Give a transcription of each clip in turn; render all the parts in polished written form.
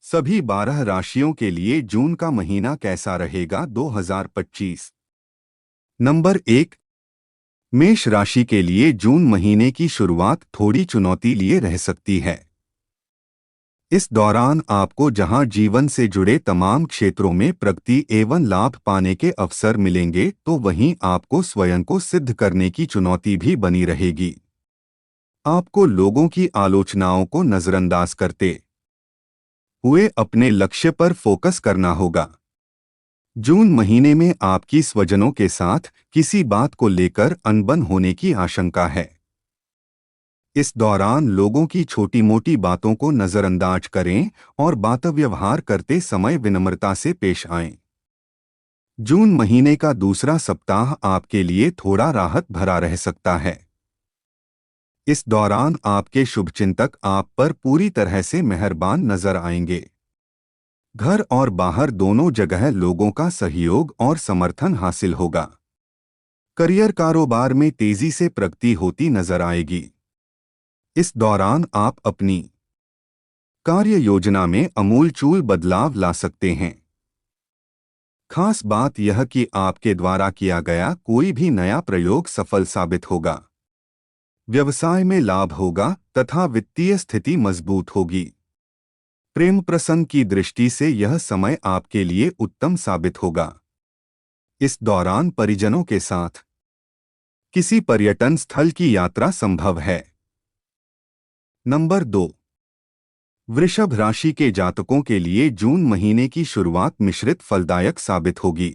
सभी 12 राशियों के लिए जून का महीना कैसा रहेगा 2025। नंबर 1। मेष राशि के लिए जून महीने की शुरुआत थोड़ी चुनौती लिए रह सकती है। इस दौरान आपको जहां जीवन से जुड़े तमाम क्षेत्रों में प्रगति एवं लाभ पाने के अवसर मिलेंगे, तो वहीं आपको स्वयं को सिद्ध करने की चुनौती भी बनी रहेगी। आपको लोगों की आलोचनाओं को नजरअंदाज करते हुए अपने लक्ष्य पर फोकस करना होगा। जून महीने में आपकी स्वजनों के साथ किसी बात को लेकर अनबन होने की आशंका है। इस दौरान लोगों की छोटी मोटी बातों को नजरअंदाज करें और बात व्यवहार करते समय विनम्रता से पेश आएं। जून महीने का दूसरा सप्ताह आपके लिए थोड़ा राहत भरा रह सकता है। इस दौरान आपके शुभचिंतक आप पर पूरी तरह से मेहरबान नजर आएंगे। घर और बाहर दोनों जगह लोगों का सहयोग और समर्थन हासिल होगा। करियर कारोबार में तेजी से प्रगति होती नजर आएगी। इस दौरान आप अपनी कार्य योजना में अमूलचूल बदलाव ला सकते हैं। खास बात यह कि आपके द्वारा किया गया कोई भी नया प्रयोग सफल साबित होगा। व्यवसाय में लाभ होगा तथा वित्तीय स्थिति मजबूत होगी। प्रेम प्रसंग की दृष्टि से यह समय आपके लिए उत्तम साबित होगा। इस दौरान परिजनों के साथ किसी पर्यटन स्थल की यात्रा संभव है। नंबर 2। वृषभ राशि के जातकों के लिए जून महीने की शुरुआत मिश्रित फलदायक साबित होगी।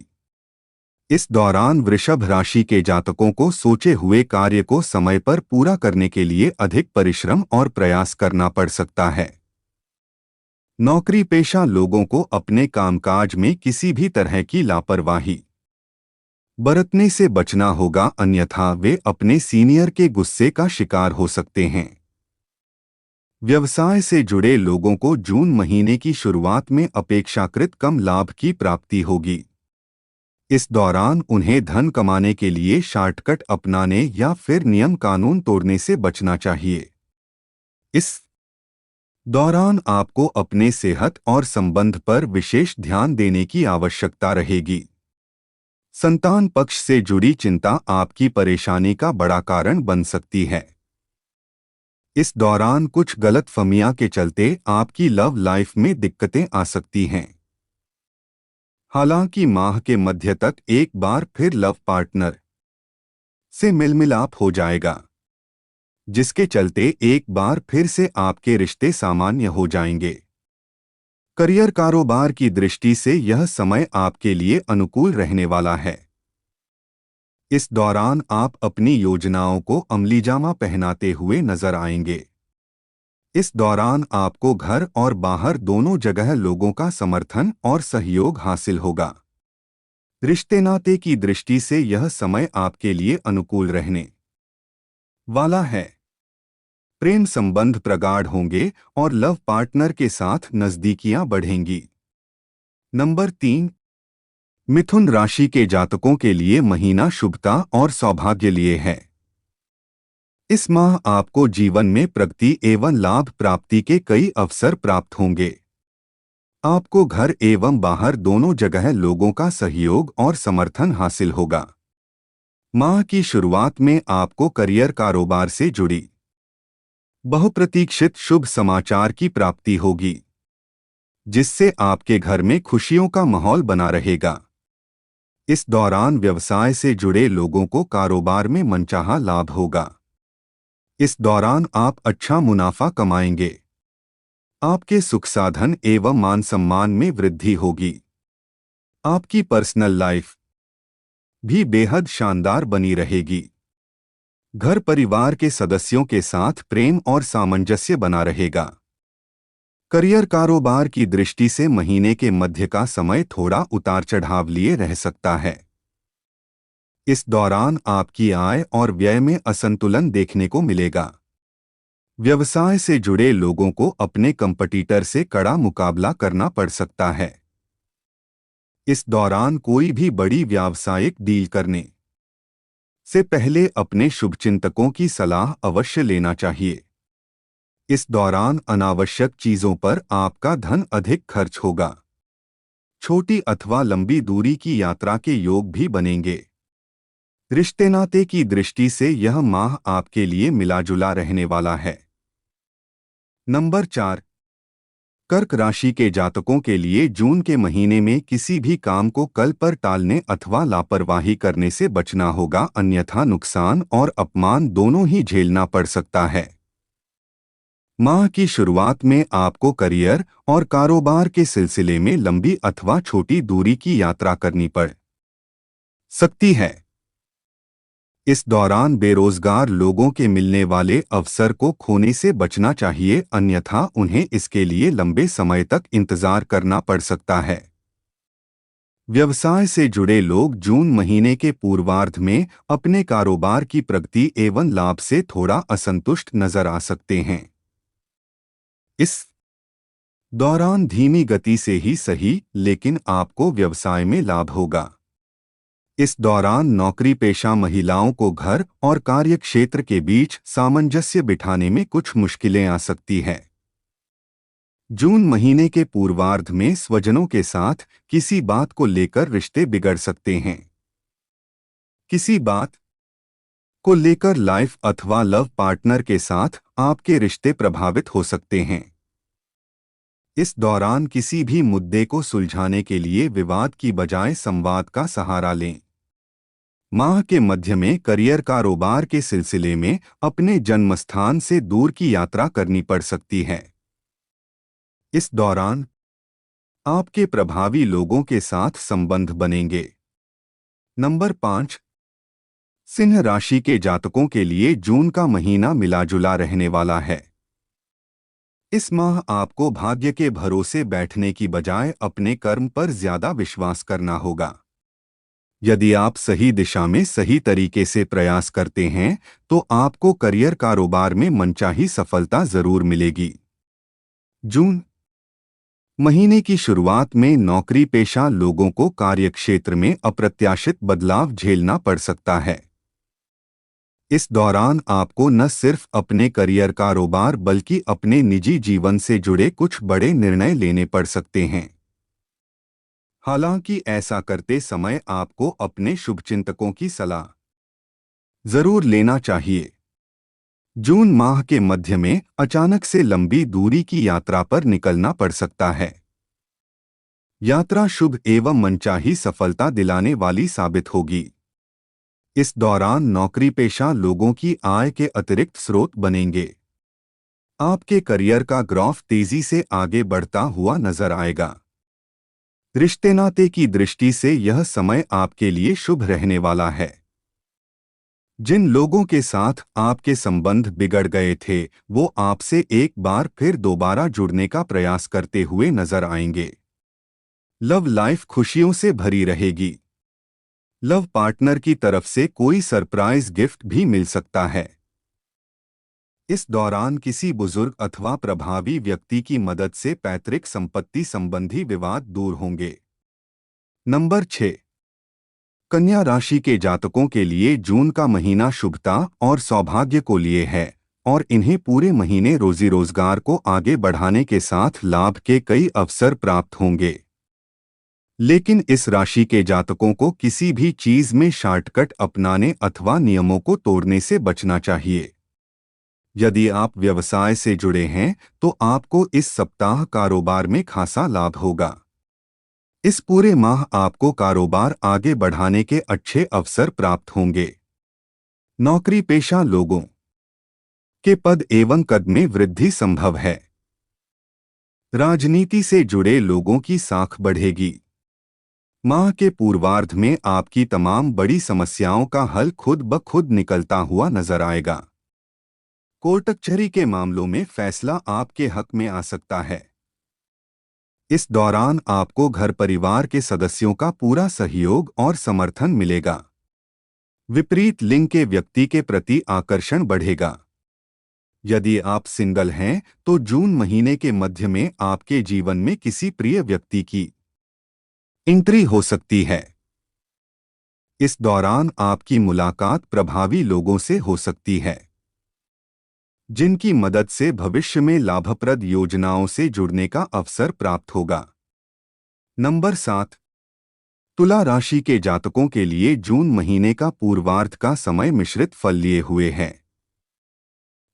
इस दौरान वृषभ राशि के जातकों को सोचे हुए कार्य को समय पर पूरा करने के लिए अधिक परिश्रम और प्रयास करना पड़ सकता है। नौकरी पेशा लोगों को अपने कामकाज में किसी भी तरह की लापरवाही बरतने से बचना होगा, अन्यथा वे अपने सीनियर के गुस्से का शिकार हो सकते हैं। व्यवसाय से जुड़े लोगों को जून महीने की शुरुआत में अपेक्षाकृत कम लाभ की प्राप्ति होगी। इस दौरान उन्हें धन कमाने के लिए शॉर्टकट अपनाने या फिर नियम कानून तोड़ने से बचना चाहिए। इस दौरान आपको अपने सेहत और संबंध पर विशेष ध्यान देने की आवश्यकता रहेगी। संतान पक्ष से जुड़ी चिंता आपकी परेशानी का बड़ा कारण बन सकती है। इस दौरान कुछ गलतफहमियां के चलते आपकी लव लाइफ में दिक्कतें आ सकती हैं। हालांकि माह के मध्य तक एक बार फिर लव पार्टनर से मिलमिलाप हो जाएगा, जिसके चलते एक बार फिर से आपके रिश्ते सामान्य हो जाएंगे। करियर कारोबार की दृष्टि से यह समय आपके लिए अनुकूल रहने वाला है। इस दौरान आप अपनी योजनाओं को अमलीजामा पहनाते हुए नजर आएंगे। इस दौरान आपको घर और बाहर दोनों जगह लोगों का समर्थन और सहयोग हासिल होगा। रिश्ते नाते की दृष्टि से यह समय आपके लिए अनुकूल रहने वाला है। प्रेम संबंध प्रगाढ़ होंगे और लव पार्टनर के साथ नजदीकियां बढ़ेंगी। नंबर 3। मिथुन राशि के जातकों के लिए महीना शुभता और सौभाग्य लिए है। इस माह आपको जीवन में प्रगति एवं लाभ प्राप्ति के कई अवसर प्राप्त होंगे। आपको घर एवं बाहर दोनों जगह लोगों का सहयोग और समर्थन हासिल होगा। माह की शुरुआत में आपको करियर कारोबार से जुड़ी बहुप्रतीक्षित शुभ समाचार की प्राप्ति होगी, जिससे आपके घर में खुशियों का माहौल बना रहेगा। इस दौरान व्यवसाय से जुड़े लोगों को कारोबार में मनचाहा लाभ होगा। इस दौरान आप अच्छा मुनाफा कमाएंगे। आपके सुख साधन एवं मान सम्मान में वृद्धि होगी। आपकी पर्सनल लाइफ भी बेहद शानदार बनी रहेगी। घर परिवार के सदस्यों के साथ प्रेम और सामंजस्य बना रहेगा। करियर कारोबार की दृष्टि से महीने के मध्य का समय थोड़ा उतार चढ़ाव लिए रह सकता है। इस दौरान आपकी आय और व्यय में असंतुलन देखने को मिलेगा। व्यवसाय से जुड़े लोगों को अपने कंपटीटर से कड़ा मुकाबला करना पड़ सकता है। इस दौरान कोई भी बड़ी व्यावसायिक डील करने से पहले अपने शुभचिंतकों की सलाह अवश्य लेना चाहिए। इस दौरान अनावश्यक चीजों पर आपका धन अधिक खर्च होगा। छोटी अथवा लंबी दूरी की यात्रा के योग भी बनेंगे। रिश्ते नाते की दृष्टि से यह माह आपके लिए मिलाजुला रहने वाला है। नंबर 4, कर्क राशि के जातकों के लिए जून के महीने में किसी भी काम को कल पर टालने अथवा लापरवाही करने से बचना होगा, अन्यथा नुकसान और अपमान दोनों ही झेलना पड़ सकता है। माह की शुरुआत में आपको करियर और कारोबार के सिलसिले में लंबी अथवा छोटी दूरी की यात्रा करनी पड़ सकती है। इस दौरान बेरोजगार लोगों के मिलने वाले अवसर को खोने से बचना चाहिए, अन्यथा उन्हें इसके लिए लंबे समय तक इंतजार करना पड़ सकता है। व्यवसाय से जुड़े लोग जून महीने के पूर्वार्ध में अपने कारोबार की प्रगति एवं लाभ से थोड़ा असंतुष्ट नजर आ सकते हैं। इस दौरान धीमी गति से ही सही, लेकिन आपको व्यवसाय में लाभ होगा। इस दौरान नौकरी पेशा महिलाओं को घर और कार्यक्षेत्र के बीच सामंजस्य बिठाने में कुछ मुश्किलें आ सकती हैं। जून महीने के पूर्वार्ध में स्वजनों के साथ किसी बात को लेकर रिश्ते बिगड़ सकते हैं। किसी बात को लेकर लाइफ अथवा लव पार्टनर के साथ आपके रिश्ते प्रभावित हो सकते हैं। इस दौरान किसी भी मुद्दे को सुलझाने के लिए विवाद की बजाय संवाद का सहारा लें। माह के मध्य में करियर कारोबार के सिलसिले में अपने जन्मस्थान से दूर की यात्रा करनी पड़ सकती है। इस दौरान आपके प्रभावी लोगों के साथ संबंध बनेंगे। नंबर 5, सिंह राशि के जातकों के लिए जून का महीना मिलाजुला रहने वाला है। इस माह आपको भाग्य के भरोसे बैठने की बजाय अपने कर्म पर ज्यादा विश्वास करना होगा। यदि आप सही दिशा में सही तरीके से प्रयास करते हैं तो आपको करियर कारोबार में मनचाही सफलता जरूर मिलेगी। जून महीने की शुरुआत में नौकरी पेशा लोगों को कार्यक्षेत्र में अप्रत्याशित बदलाव झेलना पड़ सकता है। इस दौरान आपको न सिर्फ अपने करियर कारोबार बल्कि अपने निजी जीवन से जुड़े कुछ बड़े निर्णय लेने पड़ सकते हैं। हालांकि ऐसा करते समय आपको अपने शुभचिंतकों की सलाह जरूर लेना चाहिए। जून माह के मध्य में अचानक से लंबी दूरी की यात्रा पर निकलना पड़ सकता है। यात्रा शुभ एवं मनचाही सफलता दिलाने वाली साबित होगी। इस दौरान नौकरी पेशा लोगों की आय के अतिरिक्त स्रोत बनेंगे। आपके करियर का ग्राफ तेजी से आगे बढ़ता हुआ नजर आएगा। रिश्ते नाते की दृष्टि से यह समय आपके लिए शुभ रहने वाला है। जिन लोगों के साथ आपके संबंध बिगड़ गए थे वो आपसे एक बार फिर दोबारा जुड़ने का प्रयास करते हुए नजर आएंगे। लव लाइफ खुशियों से भरी रहेगी। लव पार्टनर की तरफ से कोई सरप्राइज गिफ्ट भी मिल सकता है। इस दौरान किसी बुजुर्ग अथवा प्रभावी व्यक्ति की मदद से पैतृक संपत्ति संबंधी विवाद दूर होंगे। नंबर 6, कन्या राशि के जातकों के लिए जून का महीना शुभता और सौभाग्य को लिए है और इन्हें पूरे महीने रोजी रोजगार को आगे बढ़ाने के साथ लाभ के कई अवसर प्राप्त होंगे। लेकिन इस राशि के जातकों को किसी भी चीज में शॉर्टकट अपनाने अथवा नियमों को तोड़ने से बचना चाहिए। यदि आप व्यवसाय से जुड़े हैं तो आपको इस सप्ताह कारोबार में खासा लाभ होगा। इस पूरे माह आपको कारोबार आगे बढ़ाने के अच्छे अवसर प्राप्त होंगे। नौकरी पेशा लोगों के पद एवं कद में वृद्धि संभव है। राजनीति से जुड़े लोगों की साख बढ़ेगी। माह के पूर्वार्ध में आपकी तमाम बड़ी समस्याओं का हल खुद ब खुद निकलता हुआ नजर आएगा। कोर्ट कचहरी के मामलों में फैसला आपके हक में आ सकता है। इस दौरान आपको घर परिवार के सदस्यों का पूरा सहयोग और समर्थन मिलेगा। विपरीत लिंग के व्यक्ति के प्रति आकर्षण बढ़ेगा। यदि आप सिंगल हैं तो जून महीने के मध्य में आपके जीवन में किसी प्रिय व्यक्ति की एंट्री हो सकती है। इस दौरान आपकी मुलाकात प्रभावी लोगों से हो सकती है। जिनकी मदद से भविष्य में लाभप्रद योजनाओं से जुड़ने का अवसर प्राप्त होगा। नंबर 7, तुला राशि के जातकों के लिए जून महीने का पूर्वार्ध का समय मिश्रित फल लिए हुए है।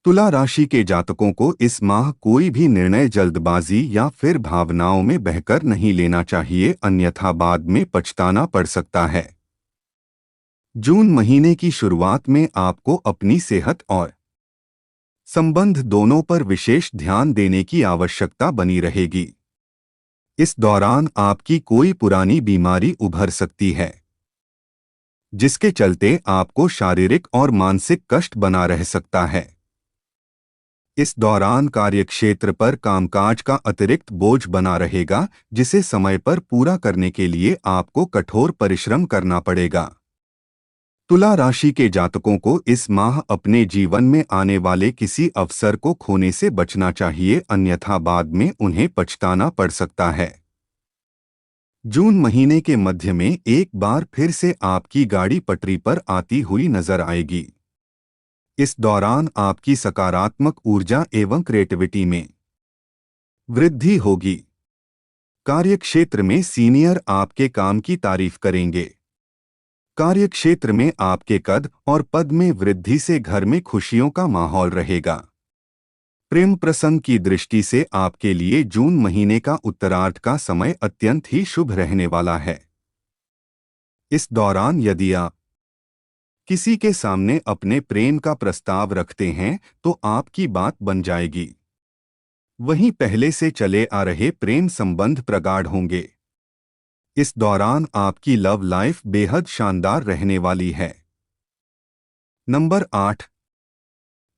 तुला राशि के जातकों को इस माह कोई भी निर्णय जल्दबाजी या फिर भावनाओं में बहकर नहीं लेना चाहिए, अन्यथा बाद में पछताना पड़ सकता है। जून महीने की शुरुआत में आपको अपनी सेहत और संबंध दोनों पर विशेष ध्यान देने की आवश्यकता बनी रहेगी। इस दौरान आपकी कोई पुरानी बीमारी उभर सकती है, जिसके चलते आपको शारीरिक और मानसिक कष्ट बना रह सकता है। इस दौरान कार्यक्षेत्र पर कामकाज का अतिरिक्त बोझ बना रहेगा, जिसे समय पर पूरा करने के लिए आपको कठोर परिश्रम करना पड़ेगा। तुला राशि के जातकों को इस माह अपने जीवन में आने वाले किसी अवसर को खोने से बचना चाहिए, अन्यथा बाद में उन्हें पछताना पड़ सकता है। जून महीने के मध्य में एक बार फिर से आपकी गाड़ी पटरी पर आती हुई नजर आएगी। इस दौरान आपकी सकारात्मक ऊर्जा एवं क्रिएटिविटी में वृद्धि होगी। कार्यक्षेत्र में सीनियर आपके काम की तारीफ करेंगे। कार्यक्षेत्र में आपके कद और पद में वृद्धि से घर में खुशियों का माहौल रहेगा। प्रेम प्रसंग की दृष्टि से आपके लिए जून महीने का उत्तरार्ध का समय अत्यंत ही शुभ रहने वाला है। इस दौरान यदि आप किसी के सामने अपने प्रेम का प्रस्ताव रखते हैं तो आपकी बात बन जाएगी। वहीं पहले से चले आ रहे प्रेम संबंध प्रगाढ़ होंगे। इस दौरान आपकी लव लाइफ बेहद शानदार रहने वाली है। नंबर 8,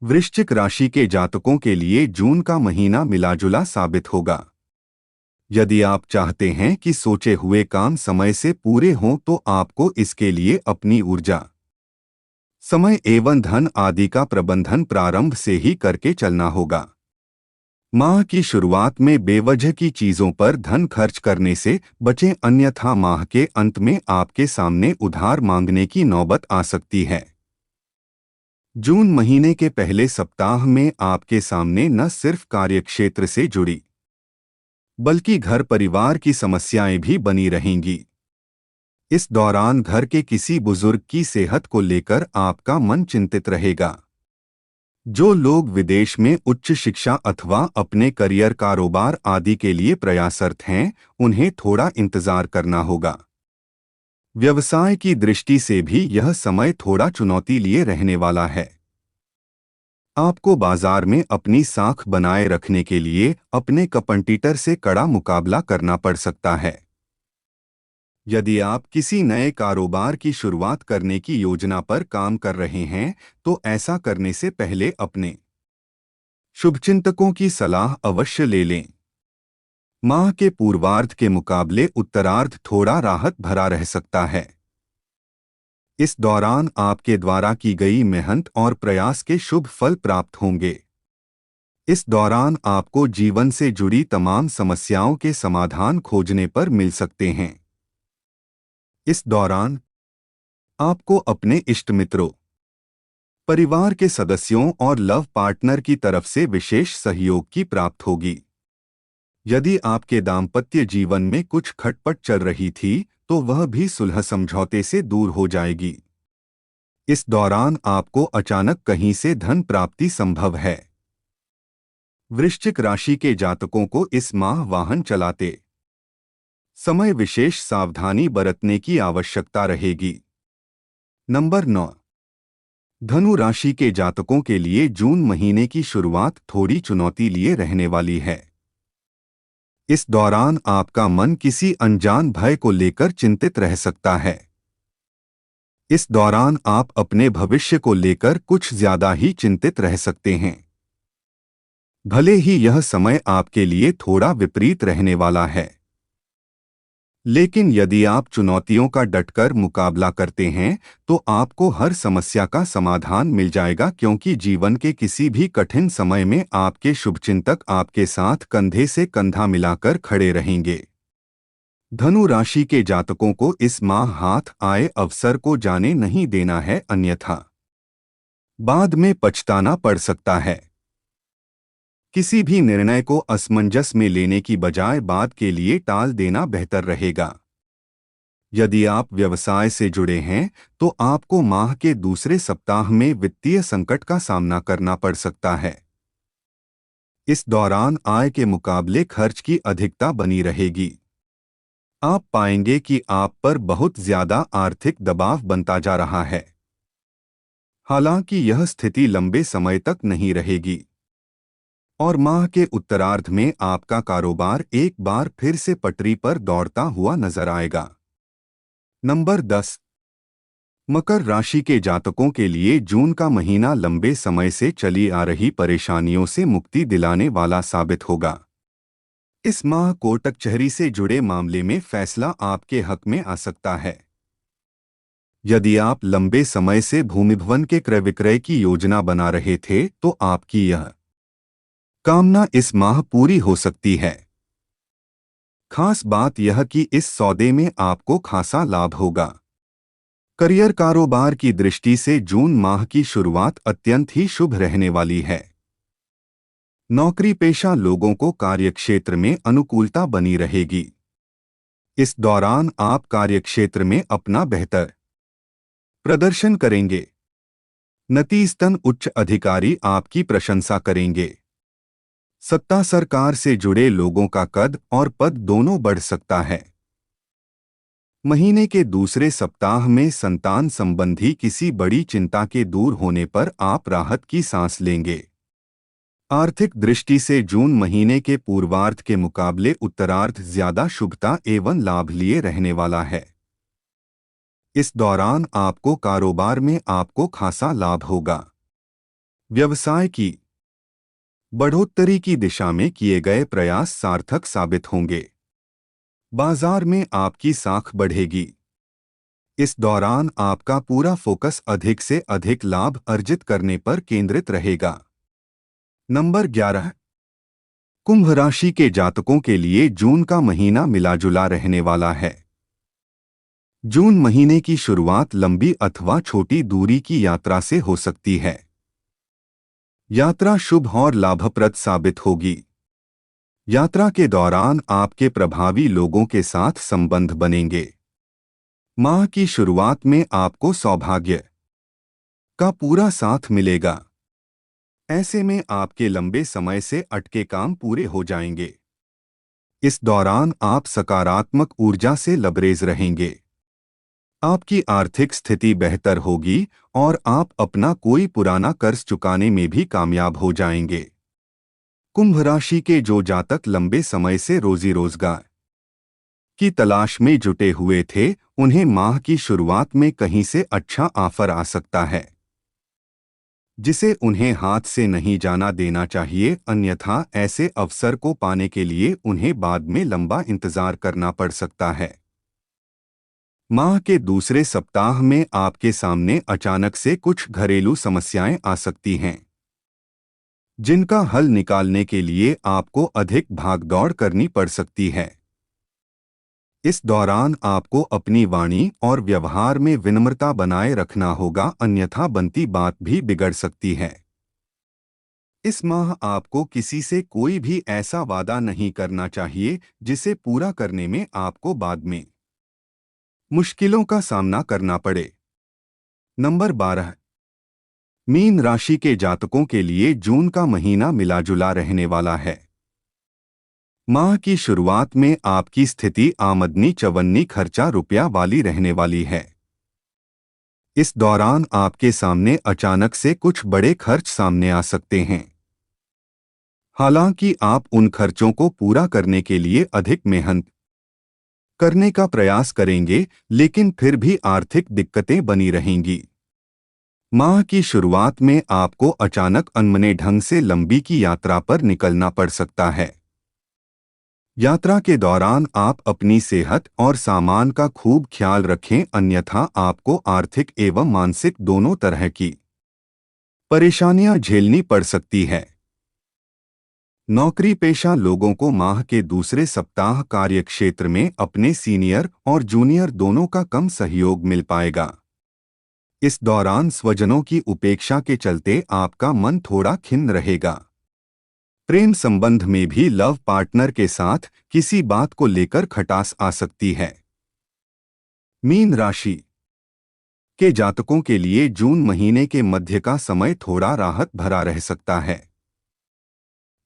वृश्चिक राशि के जातकों के लिए जून का महीना मिलाजुला साबित होगा। यदि आप चाहते हैं कि सोचे हुए काम समय से पूरे हों तो आपको इसके लिए अपनी ऊर्जा, समय एवं धन आदि का प्रबंधन प्रारंभ से ही करके चलना होगा। माह की शुरुआत में बेवजह की चीजों पर धन खर्च करने से बचें, अन्यथा माह के अंत में आपके सामने उधार मांगने की नौबत आ सकती है। जून महीने के पहले सप्ताह में आपके सामने न सिर्फ कार्यक्षेत्र से जुड़ी बल्कि घर परिवार की समस्याएं भी बनी रहेंगी। इस दौरान घर के किसी बुजुर्ग की सेहत को लेकर आपका मन चिंतित रहेगा। जो लोग विदेश में उच्च शिक्षा अथवा अपने करियर कारोबार आदि के लिए प्रयासरत हैं, उन्हें थोड़ा इंतजार करना होगा। व्यवसाय की दृष्टि से भी यह समय थोड़ा चुनौती लिए रहने वाला है। आपको बाजार में अपनी साख बनाए रखने के लिए अपने कंपटीटर से कड़ा मुकाबला करना पड़ सकता है। यदि आप किसी नए कारोबार की शुरुआत करने की योजना पर काम कर रहे हैं तो ऐसा करने से पहले अपने शुभचिंतकों की सलाह अवश्य ले लें। माह के पूर्वार्ध के मुकाबले उत्तरार्ध थोड़ा राहत भरा रह सकता है। इस दौरान आपके द्वारा की गई मेहनत और प्रयास के शुभ फल प्राप्त होंगे। इस दौरान आपको जीवन से जुड़ी तमाम समस्याओं के समाधान खोजने पर मिल सकते हैं। इस दौरान आपको अपने इष्ट मित्रों, परिवार के सदस्यों और लव पार्टनर की तरफ से विशेष सहयोग की प्राप्त होगी। यदि आपके दाम्पत्य जीवन में कुछ खटपट चल रही थी तो वह भी सुलह समझौते से दूर हो जाएगी। इस दौरान आपको अचानक कहीं से धन प्राप्ति संभव है। वृश्चिक राशि के जातकों को इस माह वाहन चलाते समय विशेष सावधानी बरतने की आवश्यकता रहेगी। नंबर 9, धनु राशि के जातकों के लिए जून महीने की शुरुआत थोड़ी चुनौती लिए रहने वाली है। इस दौरान आपका मन किसी अनजान भय को लेकर चिंतित रह सकता है। इस दौरान आप अपने भविष्य को लेकर कुछ ज्यादा ही चिंतित रह सकते हैं। भले ही यह समय आपके लिए थोड़ा विपरीत रहने वाला है, लेकिन यदि आप चुनौतियों का डटकर मुकाबला करते हैं तो आपको हर समस्या का समाधान मिल जाएगा, क्योंकि जीवन के किसी भी कठिन समय में आपके शुभचिंतक आपके साथ कंधे से कंधा मिलाकर खड़े रहेंगे। धनु राशि के जातकों को इस माह हाथ आए अवसर को जाने नहीं देना है, अन्यथा बाद में पछताना पड़ सकता है। किसी भी निर्णय को असमंजस में लेने की बजाय बाद के लिए टाल देना बेहतर रहेगा। यदि आप व्यवसाय से जुड़े हैं तो आपको माह के दूसरे सप्ताह में वित्तीय संकट का सामना करना पड़ सकता है। इस दौरान आय के मुकाबले खर्च की अधिकता बनी रहेगी। आप पाएंगे कि आप पर बहुत ज्यादा आर्थिक दबाव बनता जा रहा है। हालांकि यह स्थिति लंबे समय तक नहीं रहेगी और माह के उत्तरार्ध में आपका कारोबार एक बार फिर से पटरी पर दौड़ता हुआ नजर आएगा। नंबर 10। मकर राशि के जातकों के लिए जून का महीना लंबे समय से चली आ रही परेशानियों से मुक्ति दिलाने वाला साबित होगा। इस माह कोर्ट कचहरी से जुड़े मामले में फैसला आपके हक में आ सकता है। यदि आप लंबे समय से भूमि भवन के क्रय विक्रय की योजना बना रहे थे तो आपकी यह कामना इस माह पूरी हो सकती है। खास बात यह कि इस सौदे में आपको खासा लाभ होगा। करियर कारोबार की दृष्टि से जून माह की शुरुआत अत्यंत ही शुभ रहने वाली है। नौकरी पेशा लोगों को कार्यक्षेत्र में अनुकूलता बनी रहेगी। इस दौरान आप कार्यक्षेत्र में अपना बेहतर प्रदर्शन करेंगे। नतीजतन उच्च अधिकारी आपकी प्रशंसा करेंगे। सत्ता सरकार से जुड़े लोगों का कद और पद दोनों बढ़ सकता है। महीने के दूसरे सप्ताह में संतान संबंधी किसी बड़ी चिंता के दूर होने पर आप राहत की सांस लेंगे। आर्थिक दृष्टि से जून महीने के पूर्वार्ध के मुकाबले उत्तरार्ध ज्यादा शुभता एवं लाभ लिए रहने वाला है। इस दौरान आपको कारोबार में आपको खासा लाभ होगा। व्यवसाय की बढ़ोतरी की दिशा में किए गए प्रयास सार्थक साबित होंगे। बाजार में आपकी साख बढ़ेगी। इस दौरान आपका पूरा फोकस अधिक से अधिक लाभ अर्जित करने पर केंद्रित रहेगा। नंबर 11। कुंभ राशि के जातकों के लिए जून का महीना मिलाजुला रहने वाला है। जून महीने की शुरुआत लंबी अथवा छोटी दूरी की यात्रा से हो सकती है। यात्रा शुभ और लाभप्रद साबित होगी। यात्रा के दौरान आपके प्रभावी लोगों के साथ संबंध बनेंगे। माह की शुरुआत में आपको सौभाग्य का पूरा साथ मिलेगा। ऐसे में आपके लंबे समय से अटके काम पूरे हो जाएंगे। इस दौरान आप सकारात्मक ऊर्जा से लबरेज रहेंगे। आपकी आर्थिक स्थिति बेहतर होगी और आप अपना कोई पुराना कर्ज चुकाने में भी कामयाब हो जाएंगे। कुंभ राशि के जो जातक लंबे समय से रोजी रोजगार की तलाश में जुटे हुए थे, उन्हें माह की शुरुआत में कहीं से अच्छा ऑफर आ सकता है, जिसे उन्हें हाथ से नहीं जाना देना चाहिए, अन्यथा ऐसे अवसर को पाने के लिए उन्हें बाद में लंबा इंतजार करना पड़ सकता है। माह के दूसरे सप्ताह में आपके सामने अचानक से कुछ घरेलू समस्याएं आ सकती हैं, जिनका हल निकालने के लिए आपको अधिक भागदौड़ करनी पड़ सकती है। इस दौरान आपको अपनी वाणी और व्यवहार में विनम्रता बनाए रखना होगा, अन्यथा बनती बात भी बिगड़ सकती है। इस माह आपको किसी से कोई भी ऐसा वादा नहीं करना चाहिए जिसे पूरा करने में आपको बाद में मुश्किलों का सामना करना पड़े। नंबर 12। मीन राशि के जातकों के लिए जून का महीना मिलाजुला रहने वाला है। माह की शुरुआत में आपकी स्थिति आमदनी चवन्नी खर्चा रुपया वाली रहने वाली है। इस दौरान आपके सामने अचानक से कुछ बड़े खर्च सामने आ सकते हैं। हालांकि आप उन खर्चों को पूरा करने के लिए अधिक मेहनत करने का प्रयास करेंगे, लेकिन फिर भी आर्थिक दिक्कतें बनी रहेंगी। माह की शुरुआत में आपको अचानक अनमने ढंग से लंबी की यात्रा पर निकलना पड़ सकता है। यात्रा के दौरान आप अपनी सेहत और सामान का खूब ख्याल रखें, अन्यथा आपको आर्थिक एवं मानसिक दोनों तरह की परेशानियां झेलनी पड़ सकती है। नौकरी पेशा लोगों को माह के दूसरे सप्ताह कार्यक्षेत्र में अपने सीनियर और जूनियर दोनों का कम सहयोग मिल पाएगा। इस दौरान स्वजनों की उपेक्षा के चलते आपका मन थोड़ा खिन्न रहेगा। प्रेम संबंध में भी लव पार्टनर के साथ किसी बात को लेकर खटास आ सकती है। मीन राशि के जातकों के लिए जून महीने के मध्य का समय थोड़ा राहत भरा रह सकता है।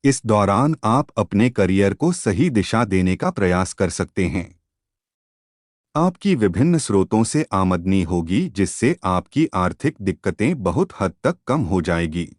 इस दौरान आप अपने करियर को सही दिशा देने का प्रयास कर सकते हैं। आपकी विभिन्न स्रोतों से आमदनी होगी, जिससे आपकी आर्थिक दिक्कतें बहुत हद तक कम हो जाएगी।